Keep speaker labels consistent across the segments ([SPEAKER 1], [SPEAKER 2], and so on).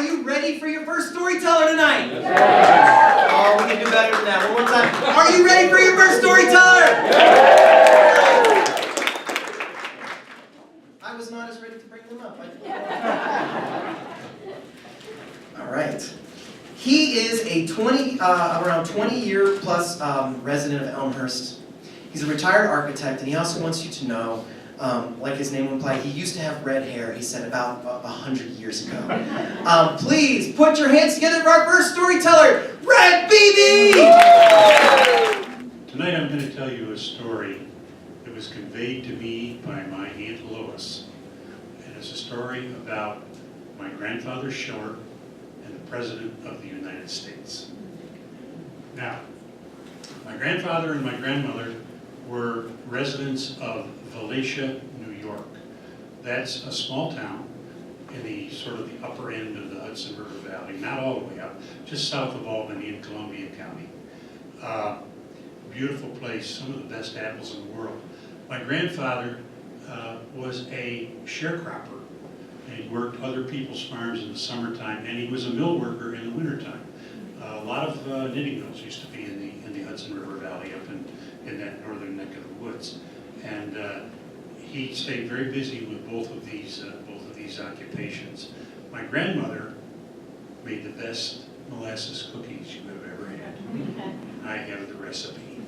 [SPEAKER 1] Are you ready for your first storyteller tonight?
[SPEAKER 2] Yeah.
[SPEAKER 1] Oh, we can do better than that. One more time. Are you ready for your first storyteller? I was not as ready to bring them up. All right. He is a around 20-year plus resident of Elmhurst. He's a retired architect, and he also wants you to know, like his name would imply, he used to have red hair, he said, about 100 years ago. Please put your hands together for our first storyteller, Beebe!
[SPEAKER 3] Tonight I'm going to tell you a story that was conveyed to me by my Aunt Lois. And it's a story about my grandfather Short and the President of the United States. Now, my grandfather and my grandmother were residents of Valencia, New York. That's a small town in the sort of the upper end of the Hudson River Valley, not all the way up, just south of Albany in Columbia County. Beautiful place, some of the best apples in the world. My grandfather was a sharecropper, and he worked other people's farms in the summertime, and he was a mill worker in the wintertime. A lot of knitting mills used to be in the Hudson River Valley up in that northern neck of the woods, and he stayed very busy with both of these occupations. My grandmother made the best molasses cookies you have ever had. I have the recipe.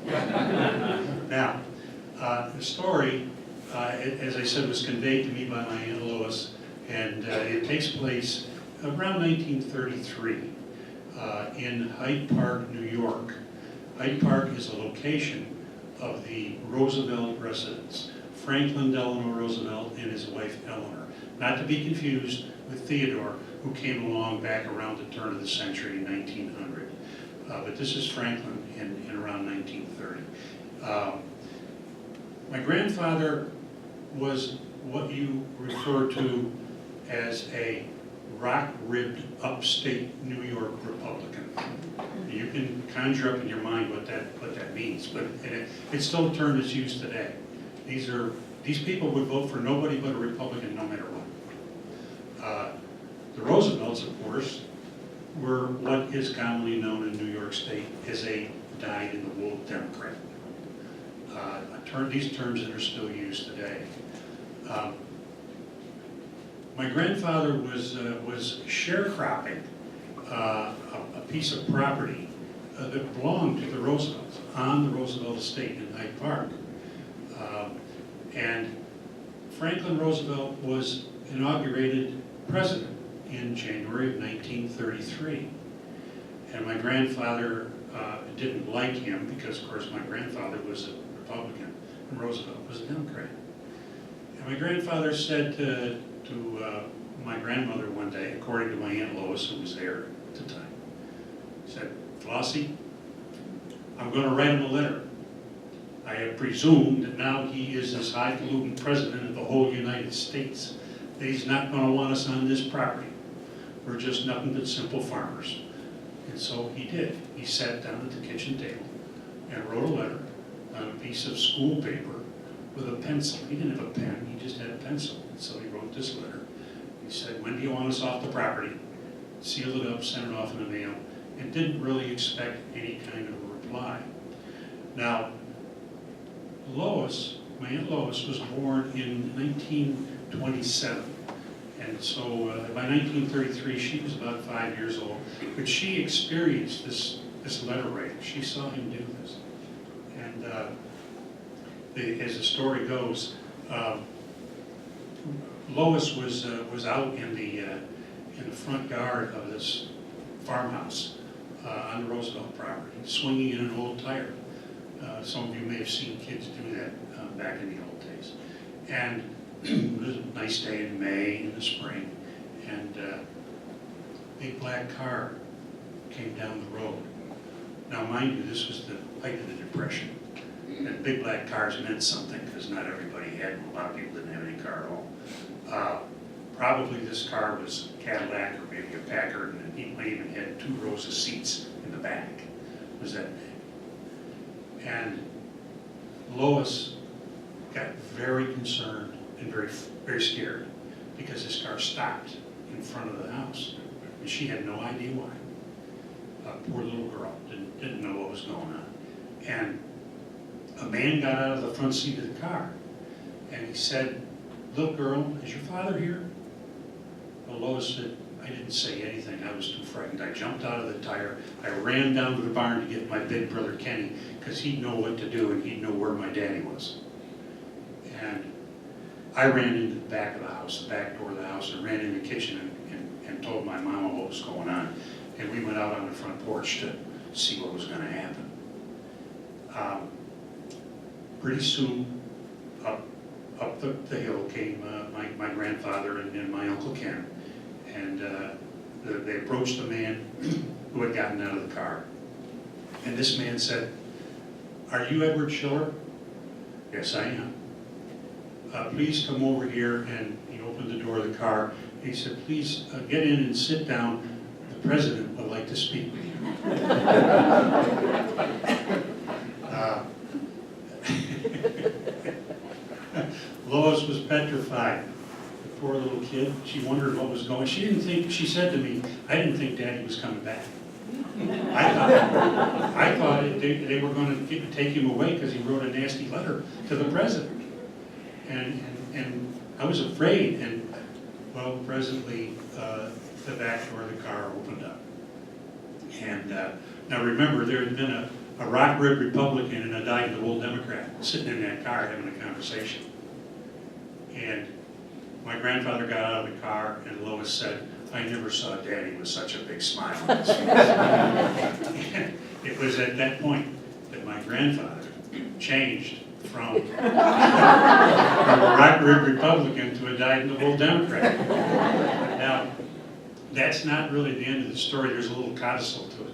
[SPEAKER 3] Now, the story, as I said, was conveyed to me by my Aunt Lois, and it takes place around 1933 in Hyde Park, New York. Hyde Park is a location of the Roosevelt residence, Franklin Delano Roosevelt and his wife Eleanor. Not to be confused with Theodore, who came along back around the turn of the century in 1900. But this is Franklin in around 1930. My grandfather was what you refer to as a rock-ribbed upstate New York Republican. You can conjure up in your mind what that means, but it's still a term that's used today. These people would vote for nobody but a Republican no matter what. The Roosevelts, of course, were what is commonly known in New York State as a dyed-in-the-wool Democrat. These terms that are still used today. My grandfather was sharecropping a piece of property that belonged to the Roosevelts on the Roosevelt estate in Hyde Park. And Franklin Roosevelt was inaugurated president in January of 1933. And my grandfather didn't like him because, of course, my grandfather was a Republican and Roosevelt was a Democrat. And my grandfather said to my grandmother one day, according to my Aunt Lois, who was there at the time, said, "Flossie, I'm going to write him a letter. I have presumed that now he is this highfalutin president of the whole United States, that he's not going to want us on this property. We're just nothing but simple farmers." And so he did. He sat down at the kitchen table and wrote a letter on a piece of school paper with a pencil. He didn't have a pen, he just had a pencil. And so he wrote this letter. He said, "When do you want us off the property?" Sealed it up, sent it off in the mail, and didn't really expect any kind of a reply. Now, Lois, my Aunt Lois, was born in 1927. And so by 1933, she was about 5 years old. But she experienced this letter writing. She saw him do this. And as the story goes, Lois was out in the front yard of this farmhouse on the Roosevelt property, swinging in an old tire. Some of you may have seen kids do that back in the old days. And it was a nice day in May in the spring, and a big black car came down the road. Now, mind you, this was the height of the Depression, and big black cars meant something because not everybody had them. A lot of people didn't have any car at all. Probably this car was a Cadillac or maybe a Packard, and it might even had 2 rows of seats in the back. It was that big. And Lois got very concerned and very scared because this car stopped in front of the house. And she had no idea why. Poor little girl, didn't know what was going on. And a man got out of the front seat of the car, and he said, "Little girl, is your father here?" Well, Lois said, "I didn't say anything, I was too frightened. I jumped out of the tire, I ran down to the barn to get my big brother Kenny, because he'd know what to do and he'd know where my daddy was." And I ran into the back of the house, the back door of the house, and ran in the kitchen and told my mama what was going on. And we went out on the front porch to see what was going to happen. Pretty soon, up the hill came my grandfather and my Uncle Ken. And they approached the man who had gotten out of the car. And this man said, "Are you Edward Schiller?" "Yes, I am." "Please come over here." And he opened the door of the car. And he said, "Please get in and sit down. The president would like to speak with you." Lois was petrified. The poor little kid, she wondered what was going on. She said to me, "I didn't think Daddy was coming back. I thought they were going to take him away because he wrote a nasty letter to the president." And I was afraid. And well, presently, the back door of the car opened up. And now remember, there had been a rock-ribbed Republican and a dyed-in-the-wool Democrat sitting in that car having a conversation. And my grandfather got out of the car, and Lois said, "I never saw Daddy with such a big smile on his face." And it was at that point that my grandfather changed from a rock-ribbed Republican to a dyed-in-the-wool Democrat. Now, that's not really the end of the story. There's a little codicil to it.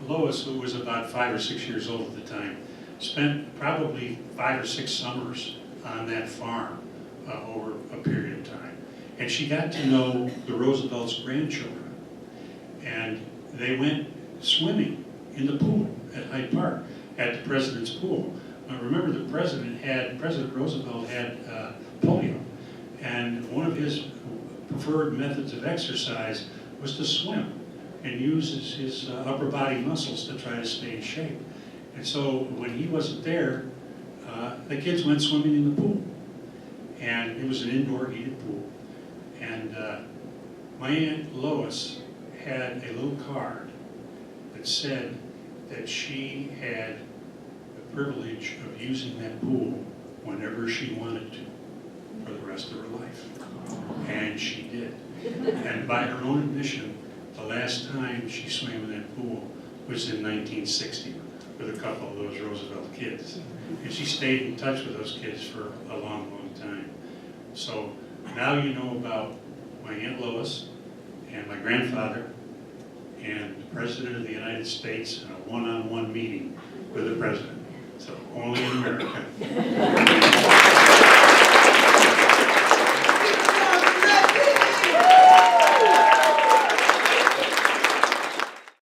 [SPEAKER 3] Lois, who was about 5 or 6 years old at the time, spent probably 5 or 6 summers on that farm over a period of time. And she got to know the Roosevelt's grandchildren. And they went swimming in the pool at Hyde Park, at the president's pool. Remember, President Roosevelt had polio. And one of his preferred methods of exercise was to swim and use his upper body muscles to try to stay in shape. And so when he wasn't there, the kids went swimming in the pool. And it was an indoor heated pool. And my Aunt Lois had a little card that said that she had the privilege of using that pool whenever she wanted to for the rest of her life. And she did. And by her own admission, the last time she swam in that pool was in 1960 with a couple of those Roosevelt kids. And she stayed in touch with those kids for a long, long time. So now you know about my Aunt Lois and my grandfather and the President of the United States in a one-on-one meeting with the President. So only in America.